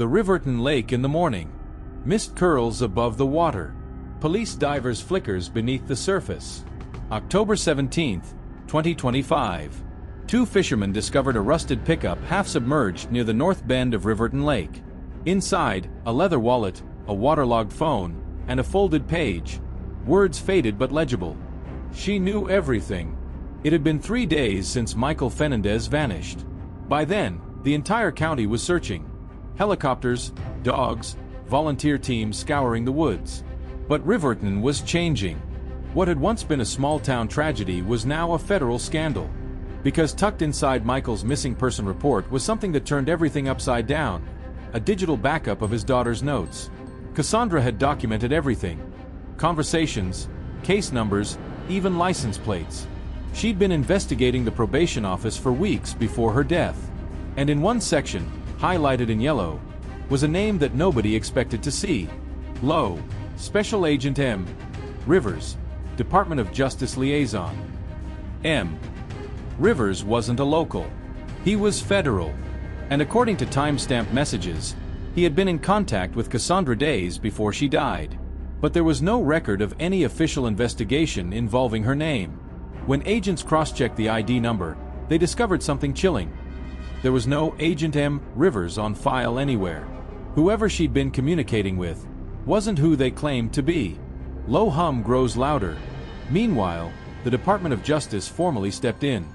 The Riverton Lake in the morning. Mist curls above the water. Police divers flickers beneath the surface. October 17, 2025. Two fishermen discovered a rusted pickup half-submerged near the north bend of Riverton Lake. Inside, a leather wallet, a waterlogged phone, and a folded page. Words faded but legible. She knew everything. It had been 3 days since Michael Fenandez vanished. By then, the entire county was searching. Helicopters, dogs, volunteer teams scouring the woods. But Riverton was changing. What had once been a small-town tragedy was now a federal scandal. Because tucked inside Michael's missing person report was something that turned everything upside down. A digital backup of his daughter's notes. Casandra had documented everything. Conversations, case numbers, even license plates. She'd been investigating the probation office for weeks before her death. And in one section, highlighted in yellow, was a name that nobody expected to see. Lowe, Special Agent M. Rivers, Department of Justice Liaison. M. Rivers wasn't a local. He was federal. And according to timestamped messages, he had been in contact with Casandra days before she died. But there was no record of any official investigation involving her name. When agents cross-checked the ID number, they discovered something chilling. There was no Agent M. Rivers on file anywhere. Whoever she'd been communicating with wasn't who they claimed to be. Low hum grows louder. Meanwhile, the Department of Justice formally stepped in.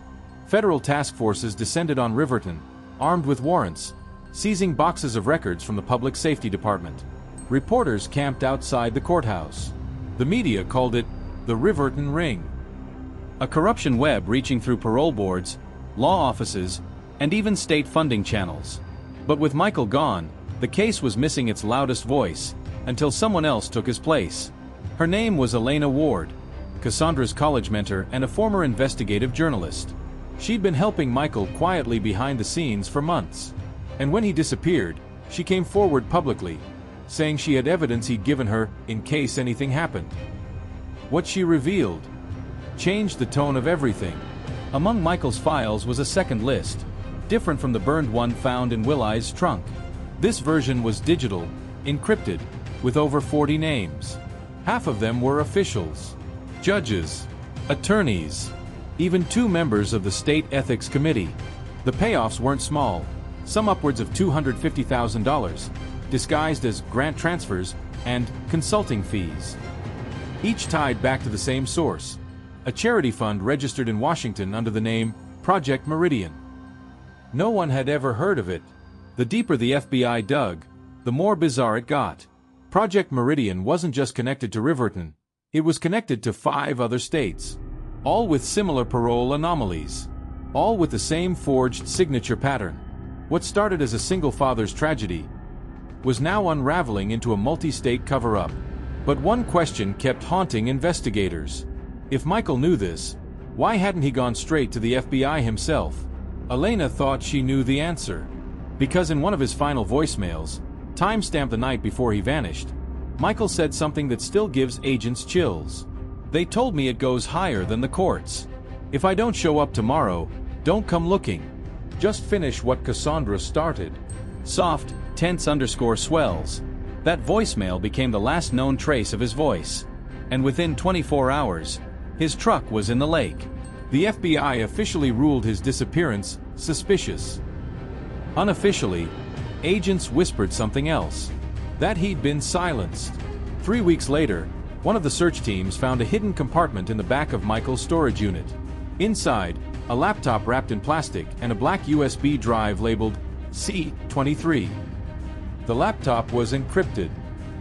Federal task forces descended on Riverton, armed with warrants, seizing boxes of records from the Public Safety Department. Reporters camped outside the courthouse. The media called it the Riverton Ring. A corruption web reaching through parole boards, law offices, and even state funding channels. But with Michael gone, the case was missing its loudest voice, until someone else took his place. Her name was Elena Ward, Casandra's college mentor and a former investigative journalist. She'd been helping Michael quietly behind the scenes for months. And when he disappeared, she came forward publicly, saying she had evidence he'd given her in case anything happened. What she revealed changed the tone of everything. Among Michael's files was a second list, different from the burned one found in Will.i.'s trunk. This version was digital, encrypted, with over 40 names. Half of them were officials, judges, attorneys, even 2 members of the State Ethics Committee. The payoffs weren't small, some upwards of $250,000, disguised as grant transfers and consulting fees. Each tied back to the same source, a charity fund registered in Washington under the name Project Meridian. No one had ever heard of it. The deeper the FBI dug, the more bizarre it got. Project Meridian wasn't just connected to Riverton, it was connected to 5 other states, all with similar parole anomalies, all with the same forged signature pattern. What started as a single father's tragedy was now unraveling into a multi-state cover-up. But one question kept haunting investigators. If Michael knew this, why hadn't he gone straight to the FBI himself? Elena thought she knew the answer. Because in one of his final voicemails, time-stamped the night before he vanished, Michael said something that still gives agents chills. They told me it goes higher than the courts. If I don't show up tomorrow, don't come looking. Just finish what Casandra started. Soft, tense _swells. That voicemail became the last known trace of his voice. And within 24 hours, his truck was in the lake. The FBI officially ruled his disappearance suspicious. Unofficially, agents whispered something else. That he'd been silenced. 3 weeks later, one of the search teams found a hidden compartment in the back of Michael's storage unit. Inside, a laptop wrapped in plastic and a black USB drive labeled C23. The laptop was encrypted.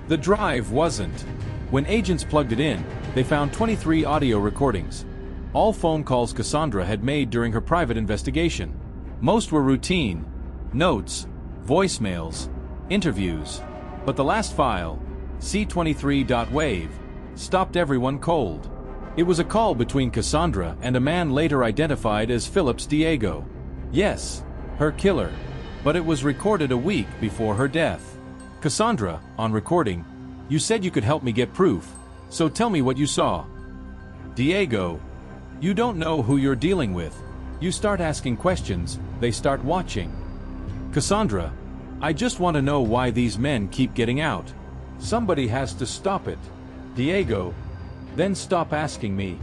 The drive wasn't. When agents plugged it in, they found 23 audio recordings. All phone calls Casandra had made during her private investigation. Most were routine, notes, voicemails, interviews. But the last file, C23.wave, stopped everyone cold. It was a call between Casandra and a man later identified as Phillips Diego. Yes, her killer. But it was recorded a week before her death. Casandra, on recording, you said you could help me get proof, so tell me what you saw. Diego, you don't know who you're dealing with. You start asking questions, they start watching. Casandra, I just want to know why these men keep getting out. Somebody has to stop it. Diego. Then stop asking me.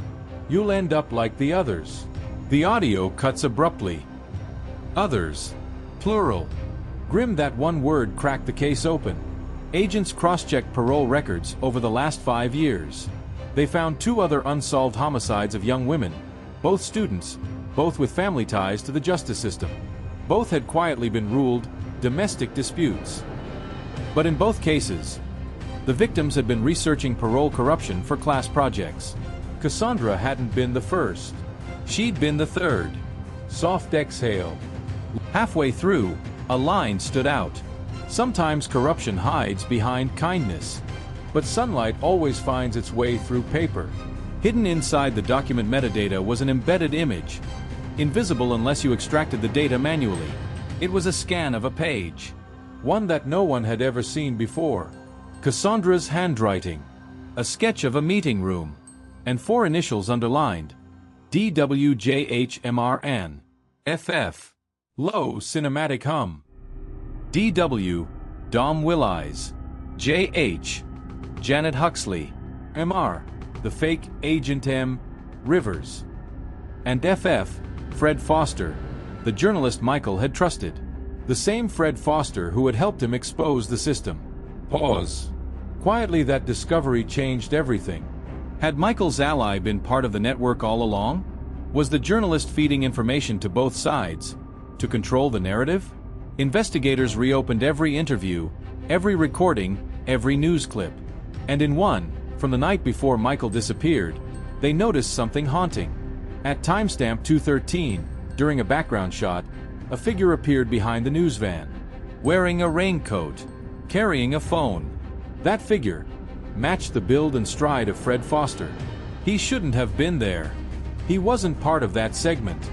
You'll end up like the others. The audio cuts abruptly. Others. Plural. Grim, that one word cracked the case open. Agents cross-checked parole records over the last 5 years. They found 2 other unsolved homicides of young women, both students, both with family ties to the justice system. Both had quietly been ruled domestic disputes. But in both cases, the victims had been researching parole corruption for class projects. Casandra hadn't been the first. She'd been the third. Soft exhale. Halfway through, a line stood out. Sometimes corruption hides behind kindness, but sunlight always finds its way through paper. Hidden inside the document metadata was an embedded image, invisible unless you extracted the data manually. It was a scan of a page, one that no one had ever seen before. Cassandra's handwriting, a sketch of a meeting room, and 4 initials underlined: DWJHMRN, FF. Low cinematic hum. DW, Dom Willis. JH, Janet Huxley. MR, the fake Agent M. Rivers. And FF, Fred Foster, the journalist Michael had trusted. The same Fred Foster who had helped him expose the system. Pause. Quietly, that discovery changed everything. Had Michael's ally been part of the network all along? Was the journalist feeding information to both sides to control the narrative? Investigators reopened every interview, every recording, every news clip. And in one, from the night before Michael disappeared, they noticed something haunting. At timestamp 2:13, during a background shot, a figure appeared behind the news van, wearing a raincoat, carrying a phone. That figure matched the build and stride of Fred Foster. He shouldn't have been there. He wasn't part of that segment.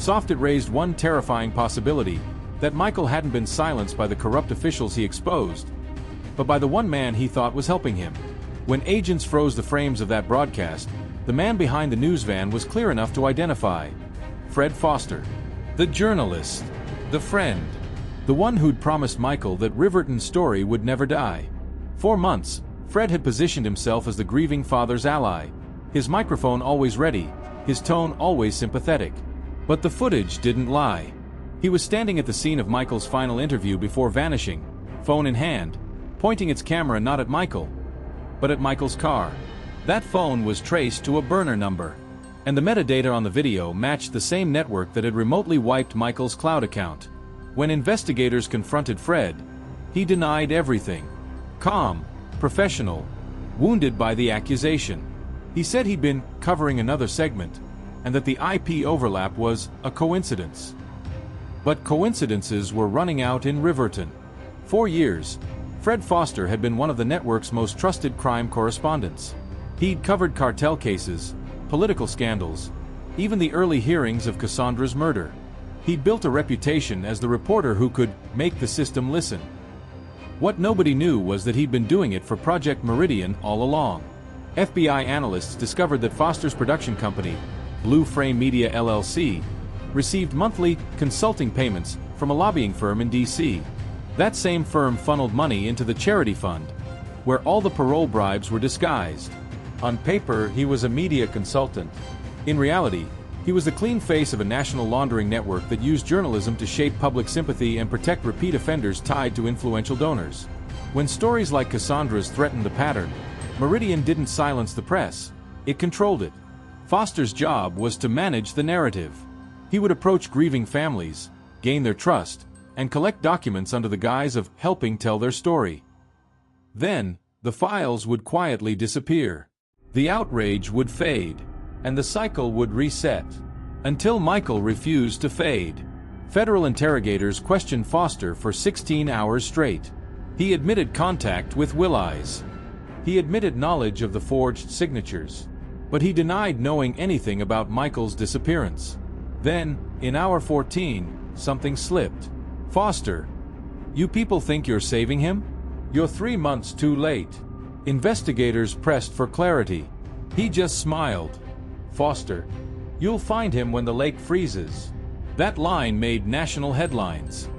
It raised one terrifying possibility, that Michael hadn't been silenced by the corrupt officials he exposed, but by the one man he thought was helping him. When agents froze the frames of that broadcast, the man behind the news van was clear enough to identify Fred Foster, the journalist, the friend, the one who'd promised Michael that Riverton's story would never die. For months, Fred had positioned himself as the grieving father's ally, his microphone always ready, his tone always sympathetic. But the footage didn't lie. He was standing at the scene of Michael's final interview before vanishing, phone in hand, pointing its camera not at Michael, but at Michael's car. That phone was traced to a burner number, and the metadata on the video matched the same network that had remotely wiped Michael's cloud account. When investigators confronted Fred, he denied everything. Calm, professional, wounded by the accusation. He said he'd been covering another segment, and that the IP overlap was a coincidence. But coincidences were running out in Riverton. 4 years, Fred Foster had been one of the network's most trusted crime correspondents. He'd covered cartel cases, political scandals, even the early hearings of Cassandra's murder. He'd built a reputation as the reporter who could make the system listen. What nobody knew was that he'd been doing it for Project Meridian all along. FBI analysts discovered that Foster's production company, Blue Frame Media LLC, received monthly consulting payments from a lobbying firm in D.C. That same firm funneled money into the charity fund, where all the parole bribes were disguised. On paper, he was a media consultant. In reality, he was the clean face of a national laundering network that used journalism to shape public sympathy and protect repeat offenders tied to influential donors. When stories like Cassandra's threatened the pattern, Meridian didn't silence the press. It controlled it. Foster's job was to manage the narrative. He would approach grieving families, gain their trust, and collect documents under the guise of helping tell their story. Then, the files would quietly disappear. The outrage would fade, and the cycle would reset. Until Michael refused to fade. Federal interrogators questioned Foster for 16 hours straight. He admitted contact with Willis. He admitted knowledge of the forged signatures. But he denied knowing anything about Michael's disappearance. Then, in hour 14, something slipped. Foster, you people think you're saving him? You're 3 months too late. Investigators pressed for clarity. He just smiled. Foster, you'll find him when the lake freezes. That line made national headlines.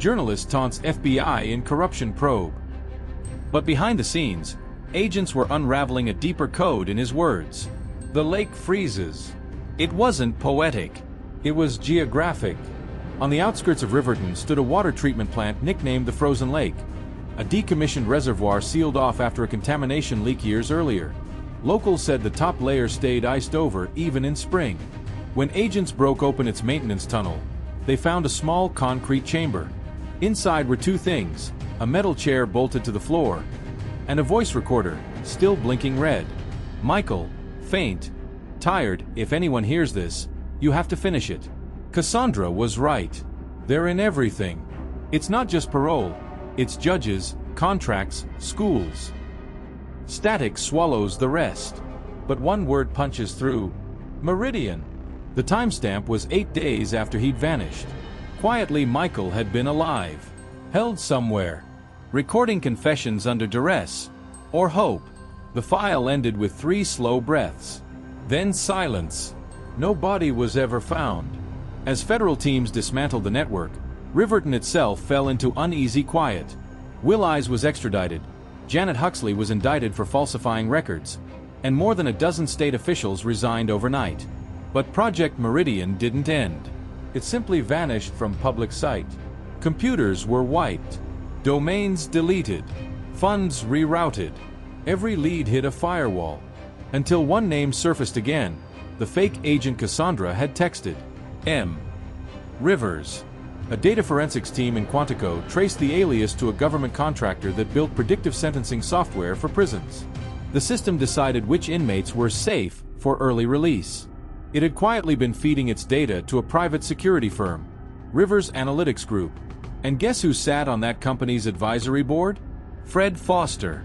Journalist taunts FBI in corruption probe. But behind the scenes, agents were unraveling a deeper code in his words. The lake freezes. It wasn't poetic. It was geographic. On the outskirts of Riverton stood a water treatment plant nicknamed the Frozen Lake, a decommissioned reservoir sealed off after a contamination leak years earlier. Locals said the top layer stayed iced over even in spring. When agents broke open its maintenance tunnel, they found a small concrete chamber. Inside were two things: a metal chair bolted to the floor, and a voice recorder, still blinking red. Michael, faint, tired, if anyone hears this, you have to finish it. Casandra was right. They're in everything. It's not just parole, it's judges, contracts, schools. Static swallows the rest. But one word punches through. Meridian. The timestamp was 8 days after he'd vanished. Quietly, Michael had been alive, held somewhere, recording confessions under duress, or hope. The file ended with 3 slow breaths. Then silence. No body was ever found. As federal teams dismantled the network, Riverton itself fell into uneasy quiet. Will Eyes was extradited, Janet Huxley was indicted for falsifying records, and more than a dozen state officials resigned overnight. But Project Meridian didn't end. It simply vanished from public sight. Computers were wiped, domains deleted, funds rerouted. Every lead hit a firewall, until one name surfaced again. The fake agent Casandra had texted. M. Rivers. A data forensics team in Quantico traced the alias to a government contractor that built predictive sentencing software for prisons. The system decided which inmates were safe for early release. It had quietly been feeding its data to a private security firm, Rivers Analytics Group. And guess who sat on that company's advisory board? Fred Foster.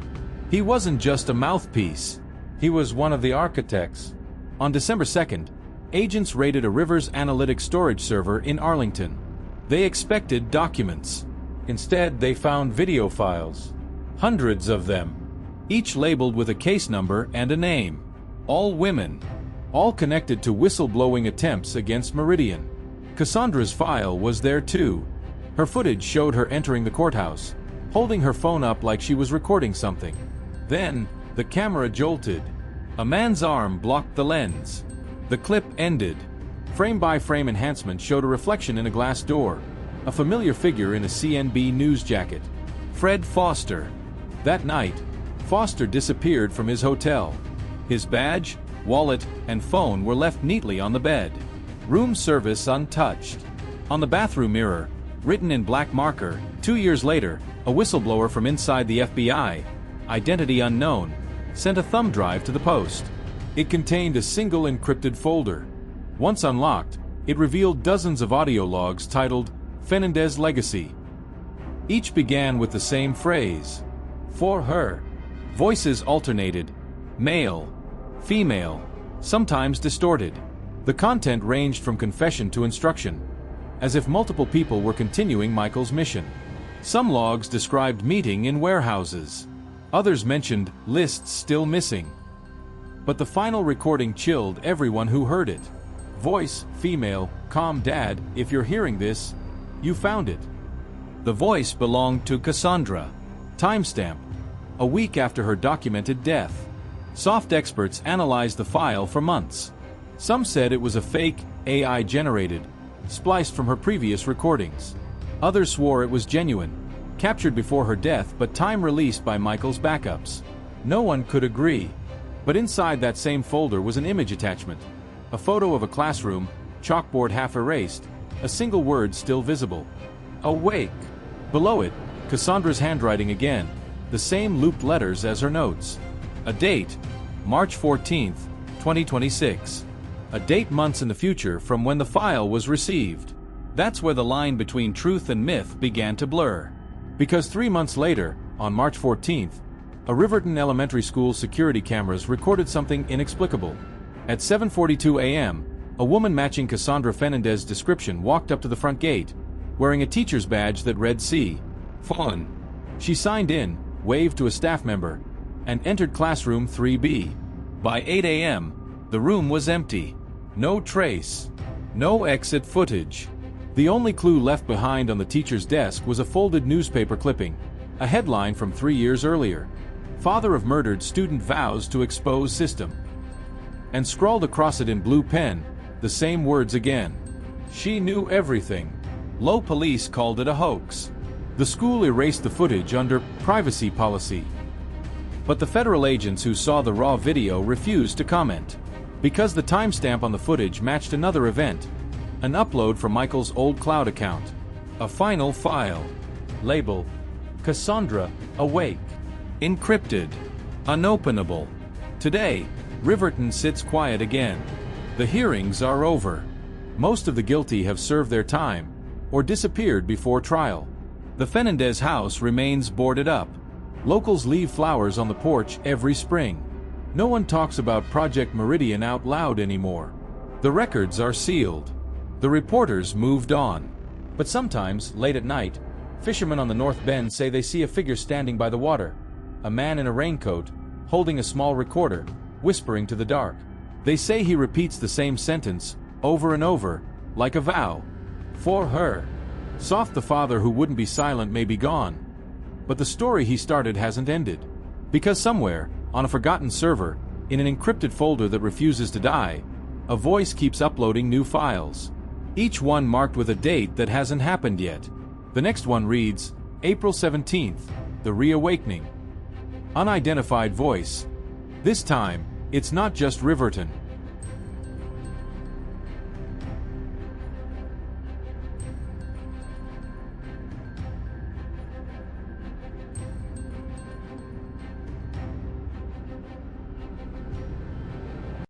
He wasn't just a mouthpiece. He was one of the architects. On December 2nd, agents raided a Rivers Analytics storage server in Arlington. They expected documents. Instead, they found video files. Hundreds of them. Each labeled with a case number and a name. All women. All connected to whistleblowing attempts against Meridian. Cassandra's file was there too. Her footage showed her entering the courthouse, holding her phone up like she was recording something. Then, the camera jolted. A man's arm blocked the lens. The clip ended. Frame-by-frame enhancement showed a reflection in a glass door. A familiar figure in a CNB news jacket. Fred Foster. That night, Foster disappeared from his hotel. His badge, wallet, and phone were left neatly on the bed. Room service untouched. On the bathroom mirror, written in black marker, 2 years later, a whistleblower from inside the FBI, identity unknown, sent a thumb drive to the post. It contained a single encrypted folder. Once unlocked, it revealed dozens of audio logs titled Fenandez Legacy. Each began with the same phrase. For her. Voices alternated. Male. Female. Sometimes distorted. The content ranged from confession to instruction, as if multiple people were continuing Michael's mission. Some logs described meeting in warehouses. Others mentioned lists still missing. But the final recording chilled everyone who heard it. Voice, female, calm dad, if you're hearing this, you found it. The voice belonged to Casandra. Timestamp: a week after her documented death. Soft experts analyzed the file for months. Some said it was a fake, AI-generated, spliced from her previous recordings. Others swore it was genuine, captured before her death but time-released by Michael's backups. No one could agree. But inside that same folder was an image attachment. A photo of a classroom, chalkboard half erased, a single word still visible. Awake. Below it, Cassandra's handwriting again, the same looped letters as her notes. A date, March 14th, 2026. A date months in the future from when the file was received. That's where the line between truth and myth began to blur. Because 3 months later, on March 14th, a Riverton Elementary School security cameras recorded something inexplicable. At 7:42 a.m., a woman matching Casandra Fenandez's description walked up to the front gate, wearing a teacher's badge that read C. Fallen. She signed in, waved to a staff member, and entered classroom 3B. By 8 a.m., the room was empty. No trace. No exit footage. The only clue left behind on the teacher's desk was a folded newspaper clipping, a headline from 3 years earlier. Father of murdered student vows to expose system. And scrawled across it in blue pen, the same words again. She knew everything. Low police called it a hoax. The school erased the footage under privacy policy. But the federal agents who saw the raw video refused to comment, because the timestamp on the footage matched another event, an upload from Michael's old cloud account. A final file. Label: Casandra, awake. Encrypted. Unopenable. Today, Riverton sits quiet again. The hearings are over. Most of the guilty have served their time, or disappeared before trial. The Fenandez house remains boarded up. Locals leave flowers on the porch every spring. No one talks about Project Meridian out loud anymore. The records are sealed. The reporters moved on. But sometimes, late at night, fishermen on the North Bend say they see a figure standing by the water. A man in a raincoat, holding a small recorder, whispering to the dark. They say he repeats the same sentence, over and over, like a vow. For her. Soft the father who wouldn't be silent may be gone. But the story he started hasn't ended. Because somewhere, on a forgotten server, in an encrypted folder that refuses to die, a voice keeps uploading new files. Each one marked with a date that hasn't happened yet. The next one reads, April 17th, The Reawakening. Unidentified voice. This time, it's not just Riverton.